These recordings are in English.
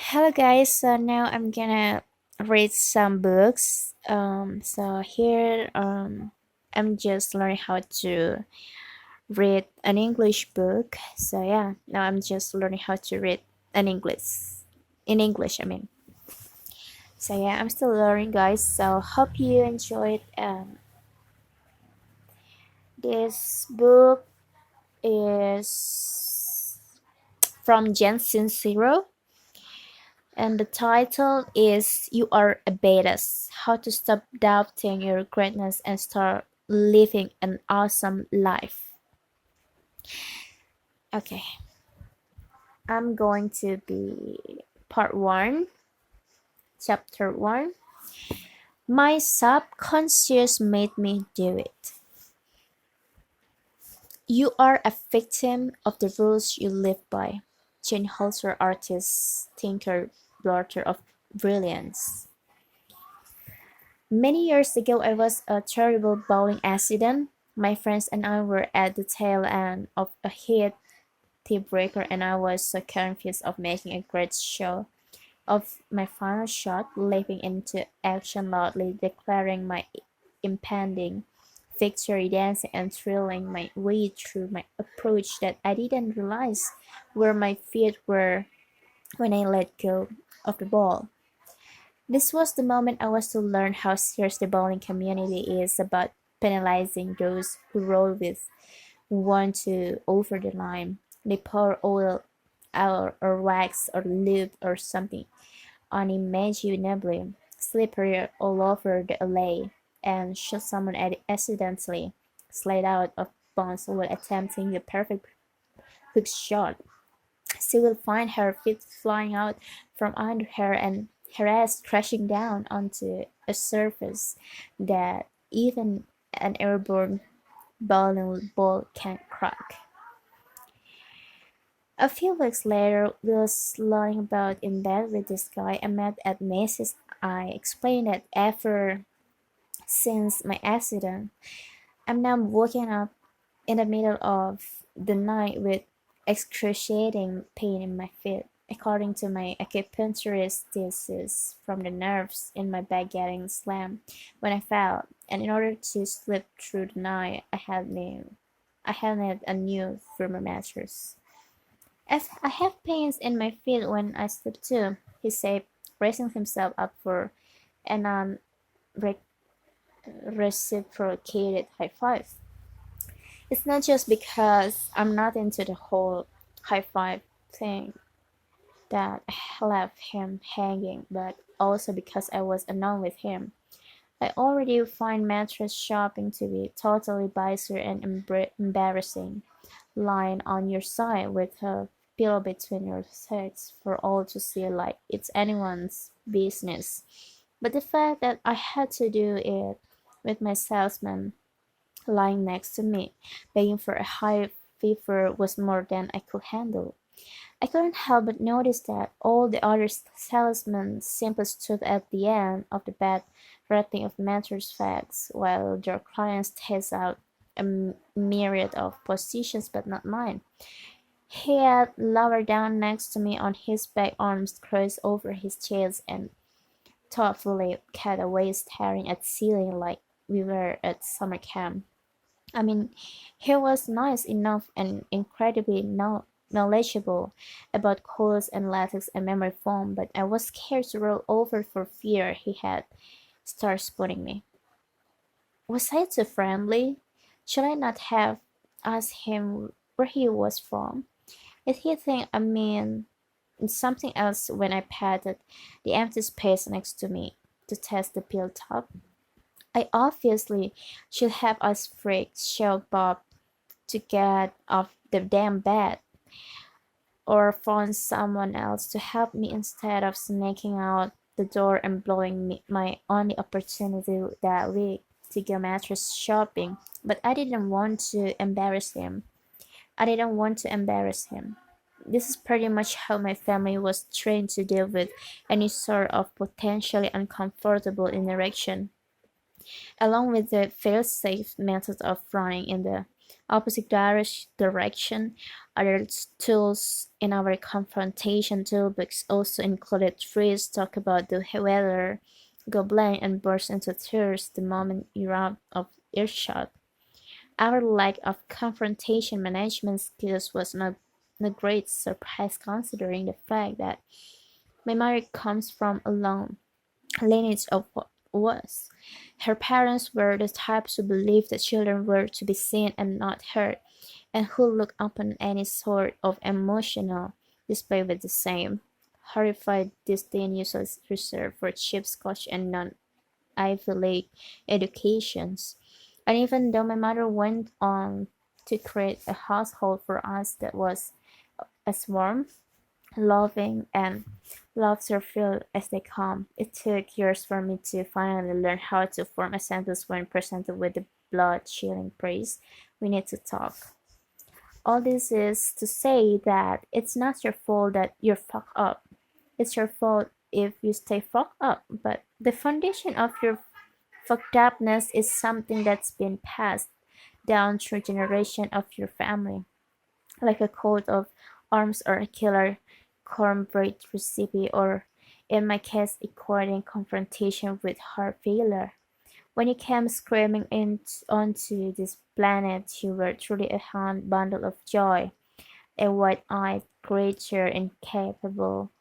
Hello guys, so now I'm gonna read some books. So here I'm just learning how to read an English book. So yeah, now I'm just learning how to read an English, I mean. So yeah, I'm still learning guys. So hope you enjoyed this book is from Jensen Zero. And the title is You Are a Badass: How to Stop Doubting Your Greatness and Start Living an Awesome Life. Okay, I'm going to be part 1, chapter 1. My subconscious made me do it. You are a victim of the rules you live by. Jane Holzer, artist, thinker, daughter of brilliance. Many years ago I was a terrible bowling accident. My friends and I were at the tail end of a hit tiebreaker and I was so confused of making a great show of my final shot, leaping into action loudly, declaring my impending victory, dancing and thrilling my way through my approach that I didn't realize where my feet were when I let go of the ball. This was the moment I was to learn how serious the bowling community is about penalizing those who roll with one to over the line. They pour oil or wax or lube or something unimaginably slippery all over the alley and shoot someone accidentally slide out of bounds while attempting the perfect hook shot. She will find her feet flying out from under her and her ass crashing down onto a surface that even an airborne bowling ball can't crack. A few weeks later, whilst lying about in bed with this guy I met at Macy's, I explained that ever since my accident, I'm now waking up in the middle of the night with excruciating pain in my feet. According to my acupuncturist, this is from the nerves in my back getting slammed when I fell, and in order to sleep through the night, I had need a new firmer mattress. As I have pains in my feet when I sleep too, he said, raising himself up for an reciprocated high five. It's not just because I'm not into the whole high five thing that I left him hanging, but also because I was annoyed with him. I already find mattress shopping to be totally bizarre and embarrassing. Lying on your side with a pillow between your legs for all to see like it's anyone's business. But the fact that I had to do it with my salesman lying next to me, begging for a high fever was more than I could handle. I couldn't help but notice that all the other salesmen simply stood at the end of the bed rattling off mattress facts, while their clients test out a myriad of positions but not mine. He had lowered down next to me on his back, arms crossed over his chest, and thoughtfully cut away staring at ceiling like we were at summer camp. I mean, he was nice enough and incredibly knowledgeable about codes and latex and memory foam, but I was scared to roll over for fear he had start spooning me. Was I too friendly? Should I not have asked him where he was from? Did he think I mean something else when I patted the empty space next to me to test the pill top? I obviously should have asked Frick show Bob to get off the damn bed, or found someone else to help me instead of sneaking out the door and blowing my only opportunity that week to go mattress shopping. But I didn't want to embarrass him. I didn't want to embarrass him. This is pretty much how my family was trained to deal with any sort of potentially uncomfortable interaction, along with the fail-safe method of running in the opposite direction. Other tools in our confrontation toolbox also included trees talk about the weather, go blank and burst into tears the moment you're out of earshot. Our lack of confrontation management skills was not a great surprise considering the fact that my mother comes from a long lineage of what was. Her parents were the types who believed that children were to be seen and not heard, and who looked upon any sort of emotional display with the same horrified disdain usually reserved for cheap Scotch and non-Ivy League educations. And even though my mother went on to create a household for us that was as warm, loving, and laughter-filled as they come, it took years for me to finally learn how to form a sentence when presented with the blood-chilling praise. We need to talk. All this is to say that it's not your fault that you're fucked up. It's your fault if you stay fucked up. But the foundation of your fucked upness is something that's been passed down through generation of your family, like a coat of arms or a killer cornbread recipe, or in my case, a courting confrontation with heart failure. When you came screaming onto this planet, you were truly a hand bundle of joy, a wide-eyed creature incapable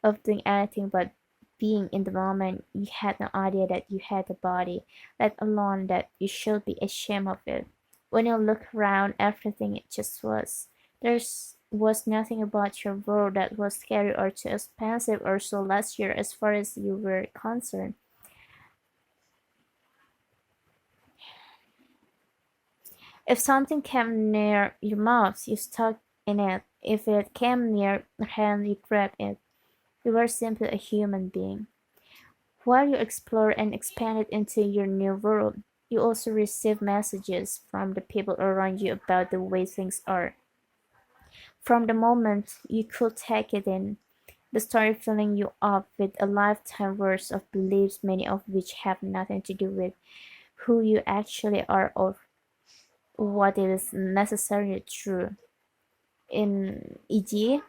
of doing anything but being in the moment. You had no idea that you had a body, let alone that you should be ashamed of it. When you look around, everything it just was. There was nothing about your world that was scary or too expensive or so last year as far as you were concerned. If something came near your mouth, you stuck in it. If it came near your hand, you grabbed it. You were simply a human being. While you explored and expanded into your new world, you also received messages from the people around you about the way things are. From the moment you could take it in, the story filling you up with a lifetime worth of beliefs, many of which have nothing to do with who you actually are or what is necessarily true. In e.g.,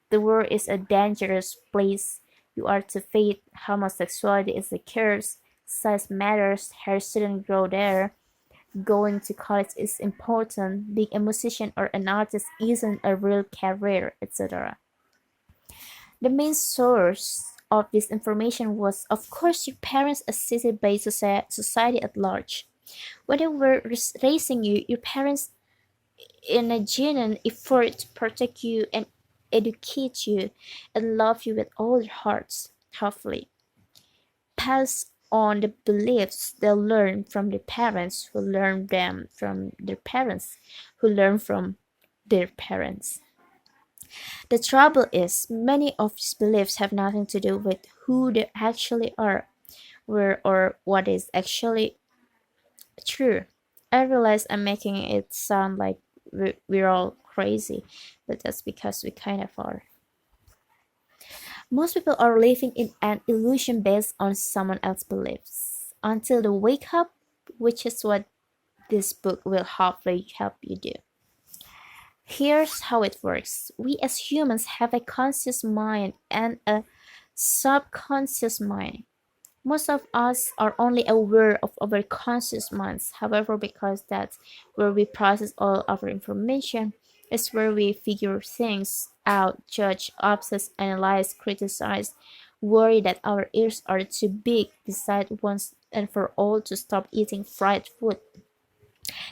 the world is a dangerous place. You are to fate. Homosexuality is a curse. Size matters. Hair shouldn't grow there. Going to college is important. Being a musician or an artist isn't a real career, etc. The main source of this information was, of course, your parents assisted by society at large. When they were raising you, your parents, in a genuine effort to protect you and educate you and love you with all their hearts, hopefully, pass on the beliefs they learn from their parents, who learn them from their parents, who learn from their parents. The trouble is, many of these beliefs have nothing to do with who they actually are, where or what is actually true. I realize I'm making it sound like we're all crazy, but that's because we kind of are. Most people are living in an illusion based on someone else's beliefs until they wake up, which is what this book will hopefully help you do. Here's how it works. We as humans have a conscious mind and a subconscious mind. Most of us are only aware of our conscious minds. However, because that's where we process all our information, it's where we figure things out, judge, obsess, analyze, criticize, worry that our ears are too big, decide once and for all to stop eating fried food,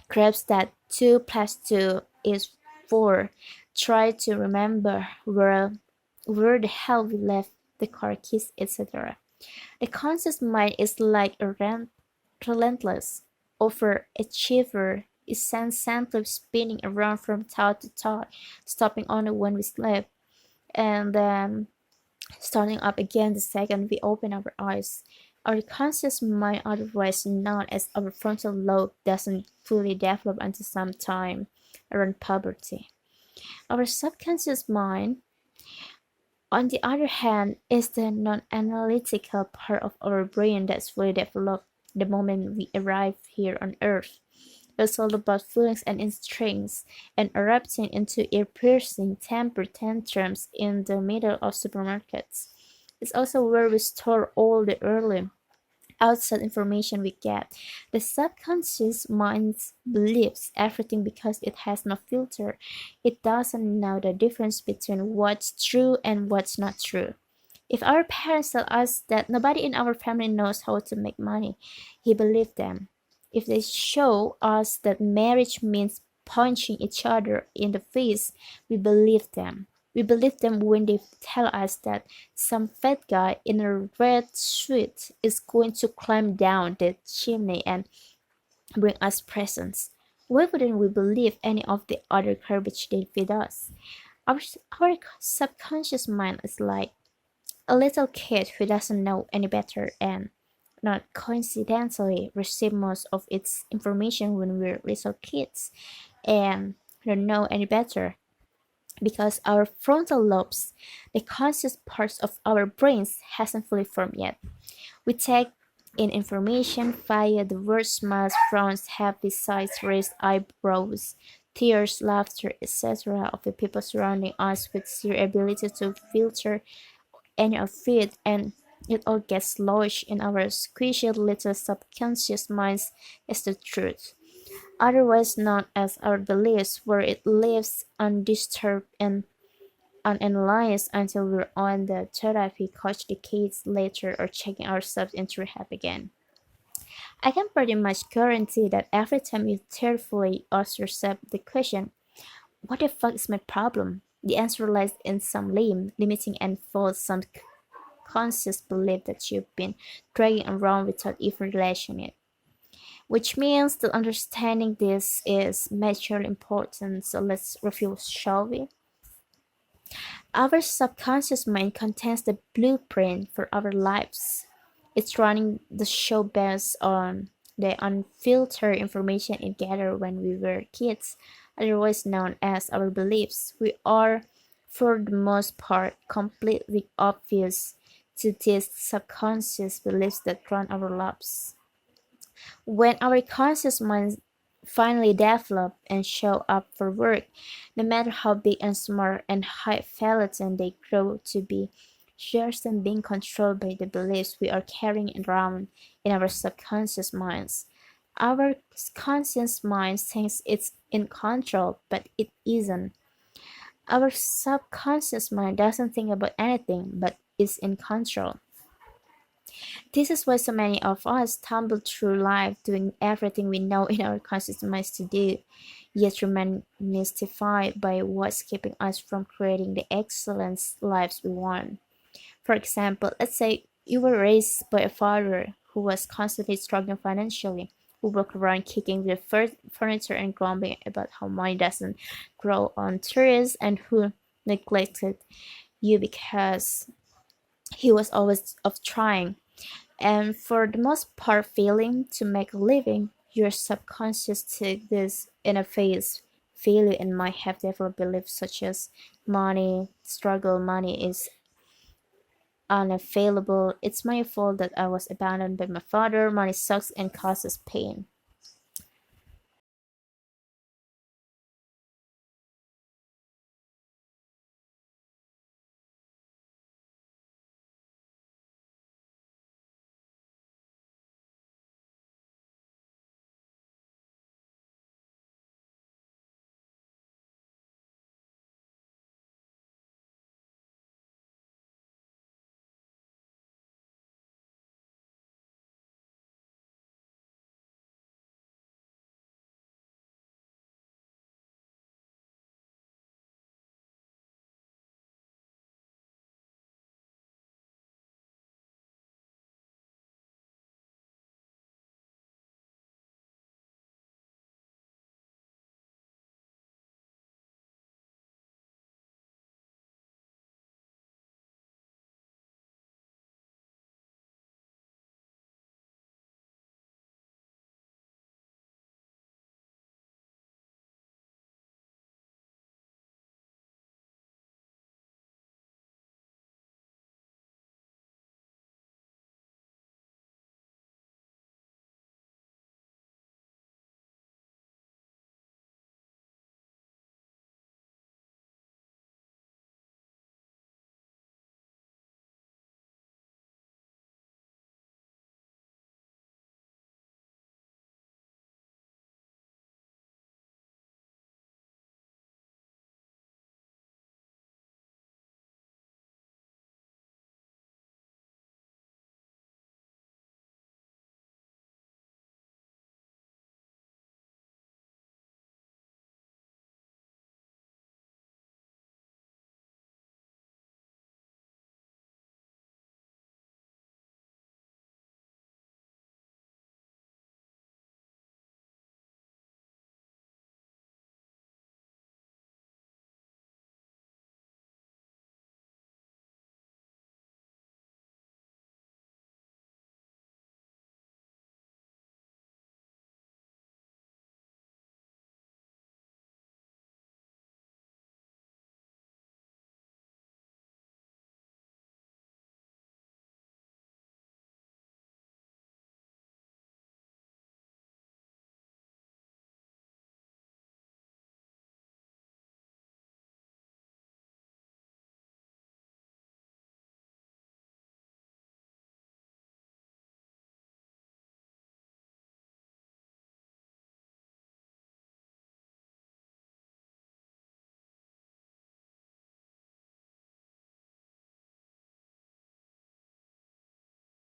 grasp that 2 plus 2 is 4, try to remember where the hell we left the car keys, etc. The conscious mind is like a relentless overachiever. It's constantly spinning around from thought to thought, stopping only when we sleep, and then starting up again the second we open our eyes. Our conscious mind, otherwise known as our frontal lobe, doesn't fully develop until some time around puberty. Our subconscious mind, on the other hand, is the non-analytical part of our brain that's fully developed the moment we arrive here on Earth. It's all about feelings and instincts, and erupting into ear-piercing temper tantrums in the middle of supermarkets. It's also where we store all the early outside information we get. The subconscious mind believes everything because it has no filter. It doesn't know the difference between what's true and what's not true. If our parents tell us that nobody in our family knows how to make money, we believe them. If they show us that marriage means punching each other in the face, we believe them. We believe them when they tell us that some fat guy in a red suit is going to climb down the chimney and bring us presents. Why wouldn't we believe any of the other garbage they feed us? Our, our subconscious mind is like a little kid who doesn't know any better and not coincidentally receive most of its information when we're little kids and don't know any better because our frontal lobes, the conscious parts of our brains, hasn't fully formed yet. We take in information via the words, smiles, frowns, happy sighs, raised eyebrows, tears, laughter, etc. of the people surrounding us with zero ability to filter any of it, and it all gets lodged in our squishy little subconscious minds as the truth, otherwise known as our beliefs, where it lives undisturbed and unanalyzed until we're on the therapy couch decades later or checking ourselves into rehab again. I can pretty much guarantee that every time you tearfully ask yourself the question, what the fuck is my problem? The answer lies in some lame, limiting, and false subconscious belief that you've been dragging around without even realizing it. Which means that understanding this is majorly important. So let's review, shall we? Our subconscious mind contains the blueprint for our lives. It's running the show based on the unfiltered information it gathered when we were kids, otherwise known as our beliefs. We are, for the most part, completely obvious to these subconscious beliefs that run our lives. When our conscious minds finally develop and show up for work, no matter how big and smart and highfalutin they grow to be, just them being controlled by the beliefs we are carrying around in our subconscious minds. Our conscious mind thinks it's in control, but it isn't. Our subconscious mind doesn't think about anything, but is in control. This is why so many of us tumble through life doing everything we know in our conscious minds to do, yet remain mystified by what's keeping us from creating the excellent lives we want. For example, let's say you were raised by a father who was constantly struggling financially, who walked around kicking the furniture and grumbling about how money doesn't grow on trees, and who neglected you because he was always of trying and for the most part failing to make a living. Your subconscious took this in a phase failure and might have developed beliefs such as money struggle, money is unavailable, it's my fault that I was abandoned by my father, money sucks and causes pain.